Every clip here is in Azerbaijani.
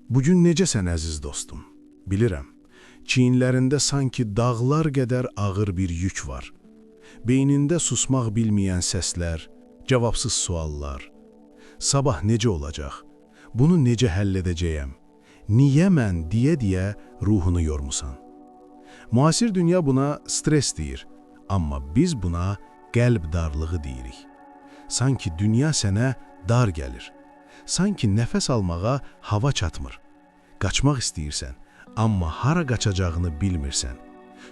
Bugün necəsən əziz dostum? Bilirəm, çiyinlərində sanki dağlar qədər ağır bir yük var. Beynində susmaq bilməyən səslər, cavabsız suallar. Sabah necə olacaq? Bunu necə həll edəcəyəm? Niyə mən deyə ruhunu yormusan? Müasir dünya buna stres deyir, amma biz buna qəlb darlığı deyirik. Sanki dünya sənə dar gəlir. Sanki nəfəs almağa hava çatmır. Qaçmaq istəyirsən, amma hara qaçacağını bilmirsən.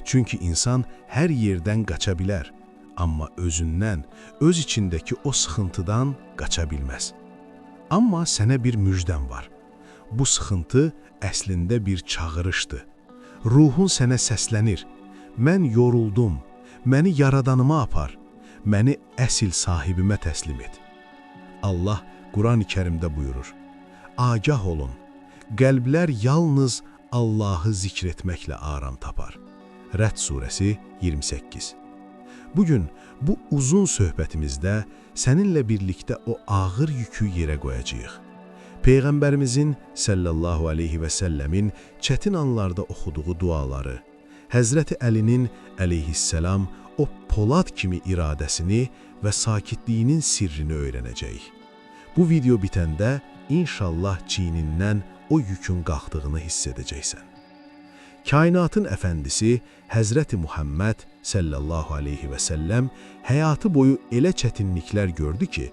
Çünki insan hər yerdən qaça bilər, amma özündən, öz içindəki o sıxıntıdan qaça bilməz. Amma sənə bir müjdəm var. Bu sıxıntı əslində bir çağırışdır. Ruhun sənə səslənir. Mən yoruldum, məni yaradanıma apar, məni əsl sahibimə təslim et. Allah Quran-ı Kərimdə buyurur, agah olun, qəlblər yalnız Allahı zikr etməklə aram tapar. Rəd surəsi 28. Bugün bu uzun söhbətimizdə səninlə birlikdə o ağır yükü yerə qoyacağıq. Peyğəmbərimizin sallallahu aleyhi və səlləmin çətin anlarda oxuduğu duaları, Həzrəti Əlinin əleyhisselam o polad kimi iradəsini və sakitliyinin sirrini öyrənəcəyik. Bu video bitəndə inşallah çiynindən o yükün qalxdığını hiss edəcəksən. Kainatın əfəndisi Həzrəti Muhammed sallallahu aleyhi və səlləm həyatı boyu elə çətinliklər gördü ki,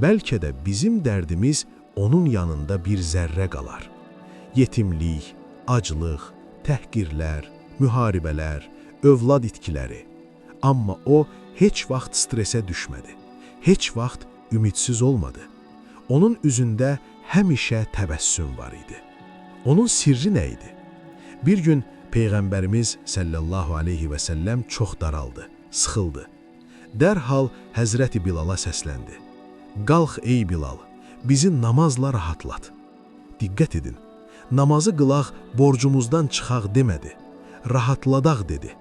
bəlkə də bizim dərdimiz onun yanında bir zərrə qalar. Yetimlik, aclıq, təhqirlər, müharibələr, övlad itkiləri. Amma o heç vaxt stresə düşmədi, heç vaxt ümidsiz olmadı. Onun üzündə həmişə təbəssüm var idi. Onun sirri nə idi? Bir gün Peyğəmbərimiz sallallahu aleyhi və səlləm çox daraldı, sıxıldı. Dərhal Həzrəti Bilala səsləndi. Qalx ey Bilal, bizi namazla rahatlat. Diqqət edin, namazı qılaq, borcumuzdan çıxaq demədi, rahatladaq dedi.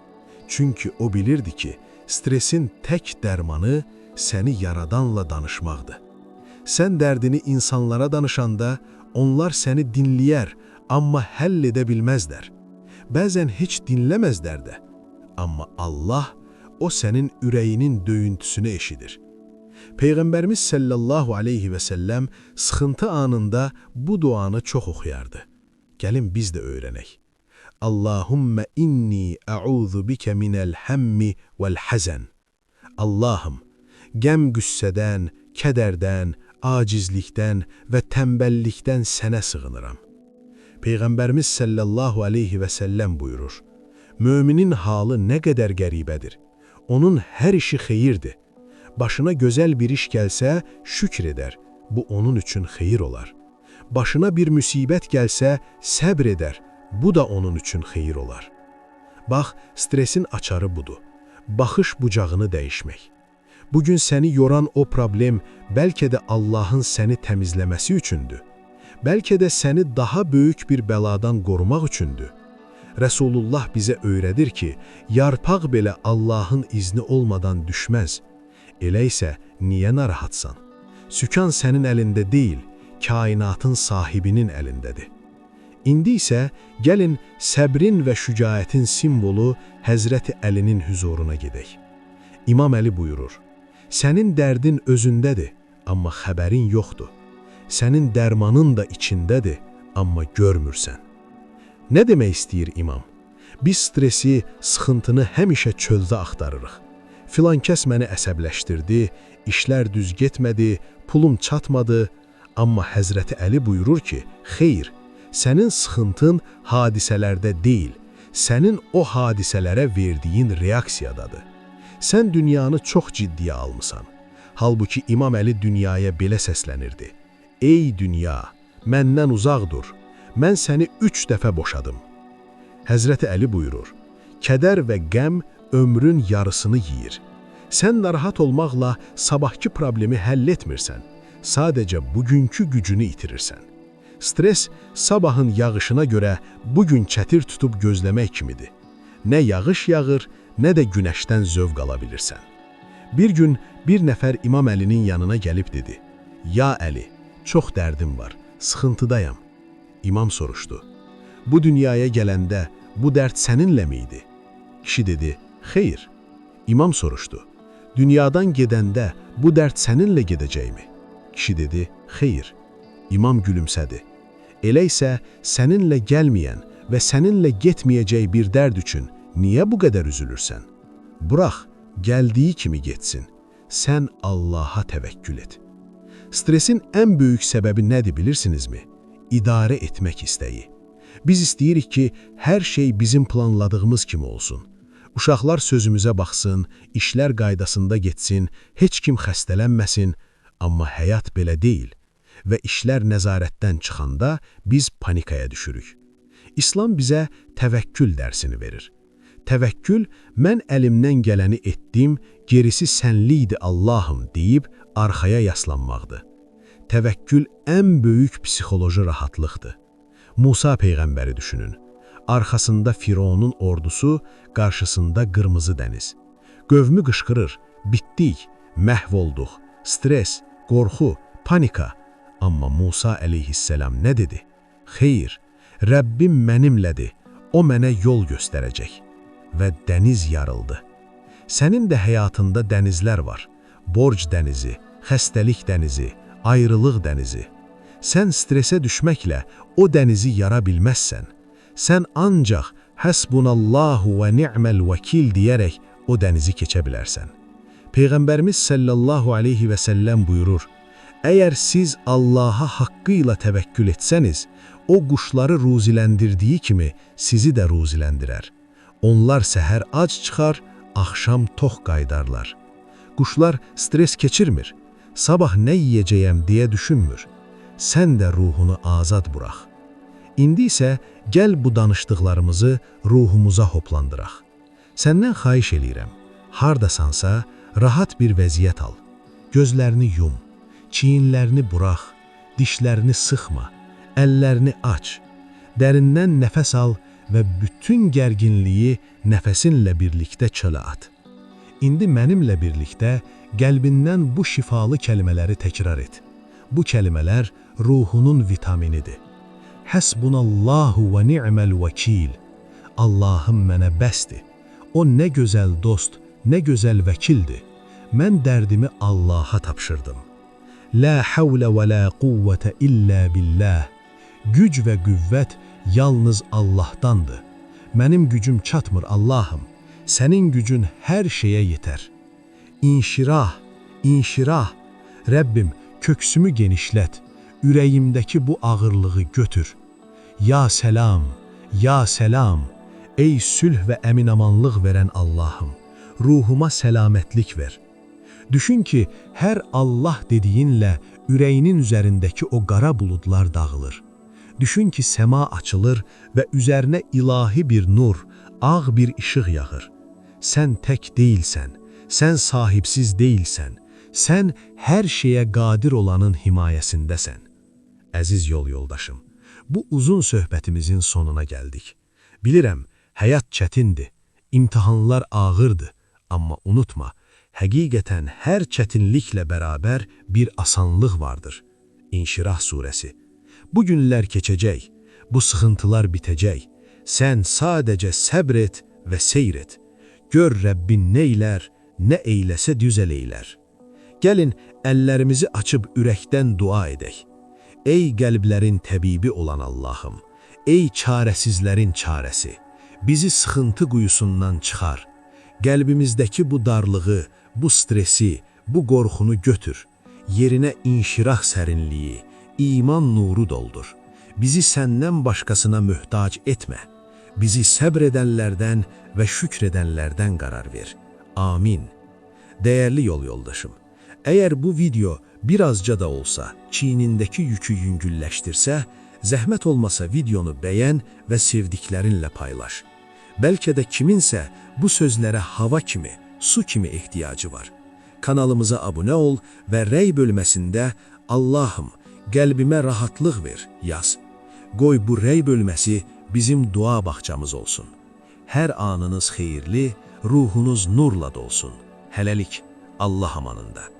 Çünki o bilirdi ki, stresin tək dərmanı səni yaradanla danışmaqdır. Sən dərdini insanlara danışanda, onlar səni dinləyər, amma həll edə bilməzlər. Bəzən heç dinləməzlər də. Amma Allah, o sənin ürəyinin döyüntüsünü eşidir. Peyğəmbərimiz sallallahu aleyhi və səlləm sıxıntı anında bu duanı çox oxuyardı. Gəlin biz də öyrənək. Allahümmə inni əuzu bikə minəl həmmi vəl-həzən. Allahım, qəm qüssədən, kədərdən, acizlikdən və tənbəllikdən sənə sığınıram. Peyğəmbərimiz sallallahu aleyhi və səlləm buyurur, müminin halı nə qədər qəribədir. Onun hər işi xeyirdir. Başına gözəl bir iş gəlsə, şükr edər. Bu onun üçün xeyir olar. Başına bir müsibət gəlsə, səbr edər. Bu da onun üçün xeyir olar. Bax, stresin açarı budur. Baxış bucağını dəyişmək. Bugün səni yoran o problem bəlkə də Allahın səni təmizləməsi üçündür. Bəlkə də səni daha böyük bir bəladan qorumaq üçündür. Rəsulullah bizə öyrədir ki, yarpaq belə Allahın izni olmadan düşməz. Elə isə niyə narahatsan? Sükan sənin əlində deyil, kainatın sahibinin əlindədir. İndi isə gəlin səbrin və şücaətin simvolu Həzrəti Əlinin hüzuruna gedək. İmam Əli buyurur, sənin dərdin özündədir, amma xəbərin yoxdur. Sənin dərmanın da içindədir, amma görmürsən. Nə demək istəyir imam? Biz stresi, sıxıntını həmişə çöldə axtarırıq. Filan kəs məni əsəbləşdirdi, işlər düz getmədi, pulum çatmadı. Amma Həzrəti Əli buyurur ki, xeyr, sənin sıxıntın hadisələrdə deyil, sənin o hadisələrə verdiyin reaksiyadadır. Sən dünyanı çox ciddiyə almısan. Halbuki İmam Əli dünyaya belə səslənirdi. Ey dünya, məndən uzaq dur, mən səni 3 dəfə boşadım. Həzrəti Əli buyurur, kədər və qəm ömrün yarısını yeyir. Sən narahat olmaqla sabahki problemi həll etmirsən, sadəcə bugünkü gücünü itirirsən. Stres sabahın yağışına görə bugün çətir tutub gözləmək kimidir. Nə yağış yağır, nə də günəşdən zövq ala bilirsən. Bir gün bir nəfər İmam Əlinin yanına gəlib dedi, ya Əli, çox dərdim var, sıxıntıdayam. İmam soruşdu. Bu dünyaya gələndə bu dərd səninlə miydi? Kişi dedi, xeyr. İmam soruşdu. Dünyadan gedəndə bu dərd səninlə gedəcəkmi? Kişi dedi, xeyr. İmam gülümsədi. Elə isə səninlə gəlməyən və səninlə getməyəcək bir dərd üçün niyə bu qədər üzülürsən? Burax, gəldiyi kimi getsin. Sən Allaha təvəkkül et. Stresin ən böyük səbəbi nədir bilirsinizmi? İdarə etmək istəyi. Biz istəyirik ki, hər şey bizim planladığımız kimi olsun. Uşaqlar sözümüzə baxsın, işlər qaydasında getsin, heç kim xəstələnməsin, amma həyat belə deyil və işlər nəzarətdən çıxanda biz panikaya düşürük. İslam bizə təvəkkül dərsini verir. Təvəkkül, mən əlimdən gələni etdim, gerisi sənliydi Allahım deyib arxaya yaslanmaqdır. Təvəkkül ən böyük psixoloji rahatlıqdır. Musa peyğəmbəri düşünün. Arxasında Fironun ordusu, qarşısında qırmızı dəniz. Qövmü qışqırır, bitdik, məhv olduq, stres, qorxu, panika. Amma Musa əleyhisselam nə dedi? Xeyr, Rəbbim mənimlədir, o mənə yol göstərəcək. Və dəniz yarıldı. Sənin də həyatında dənizlər var. Borc dənizi, xəstəlik dənizi, ayrılıq dənizi. Sən stresə düşməklə o dənizi yara bilməzsən. Sən ancaq həsbunallahu və ni'məl vəkil deyərək o dənizi keçə bilərsən. Peyğəmbərimiz sallallahu aleyhi və səlləm buyurur, əgər siz Allaha haqqıyla təvəkkül etsəniz, o quşları ruziləndirdiyi kimi sizi də ruziləndirər. Onlar səhər ac çıxar, axşam tox qaydarlar. Quşlar stres keçirmir, sabah nə yiyəcəyəm deyə düşünmür. Sən də ruhunu azad burax. İndi isə gəl bu danışdıqlarımızı ruhumuza hoplandıraq. Səndən xahiş eləyirəm, hardasansa rahat bir vəziyyət al. Gözlərini yum, çiyinlərini burax, dişlərini sıxma, əllərini aç. Dərindən nəfəs al və bütün gərginliyi nəfəsinlə birlikdə çölə at. İndi mənimlə birlikdə qəlbindən bu şifalı kəlmələri təkrar et. Bu kəlmələr ruhunun vitaminidir. Həsbunallahu və ni'məl vəkil. Allahım mənə bəsdir. O nə gözəl dost, nə gözəl vəkildir. Mən dərdimi Allaha tapşırdım. La havlə və la quvvətə illə billah. Güc və qüvvət yalnız Allahdandır. Mənim gücüm çatmır Allahım. Sənin gücün hər şeyə yetər. İnşirah, inşirah. Rəbbim, köksümü genişlət. Ürəyimdəki bu ağırlığı götür. Ya səlam, ya səlam. Ey sülh və əminamanlıq verən Allahım, ruhuma səlamətlik ver. Düşün ki, hər Allah dediyinlə ürəyinin üzərindəki o qara buludlar dağılır. Düşün ki, səma açılır və üzərinə ilahi bir nur, ağ bir işıq yağır. Sən tək deyilsən, sən sahibsiz deyilsən, sən hər şeyə qadir olanın himayəsindəsən. Əziz yol yoldaşım, bu uzun söhbətimizin sonuna gəldik. Bilirəm, həyat çətindir, imtahanlar ağırdır, amma unutma, həqiqətən hər çətinliklə bərabər bir asanlıq vardır. İnşirah surəsi. Bu günlər keçəcək, bu sıxıntılar bitəcək. Sən sadəcə səbr et və seyr et. Gör Rəbbin neylər, nə eyləsə düzəl eylər. Gəlin, əllərimizi açıb ürəkdən dua edək. Ey qəlblərin təbibi olan Allahım, ey çarəsizlərin çarəsi, bizi sıxıntı quyusundan çıxar. Qəlbimizdəki bu darlığı, bu stresi, bu qorxunu götür. Yerinə inşirah sərinliyi, iman nuru doldur. Bizi səndən başqasına möhtac etmə. Bizi səbr edənlərdən və şükr edənlərdən qərar ver. Amin. Dəyərli yol yoldaşım, əgər bu video birazca da olsa çiynindəki yükü yüngülləşdirsə, zəhmət olmasa videonu bəyən və sevdiklərinlə paylaş. Bəlkə də kiminsə bu sözlərə hava kimi, su kimi ehtiyacı var. Kanalımıza abunə ol və rəy bölməsində Allahım, qəlbimə rahatlıq ver, yaz. Qoy bu rəy bölməsi bizim dua bağçamız olsun. Hər anınız xeyirli, ruhunuz nurla dolsun. Hələlik, Allah amanında.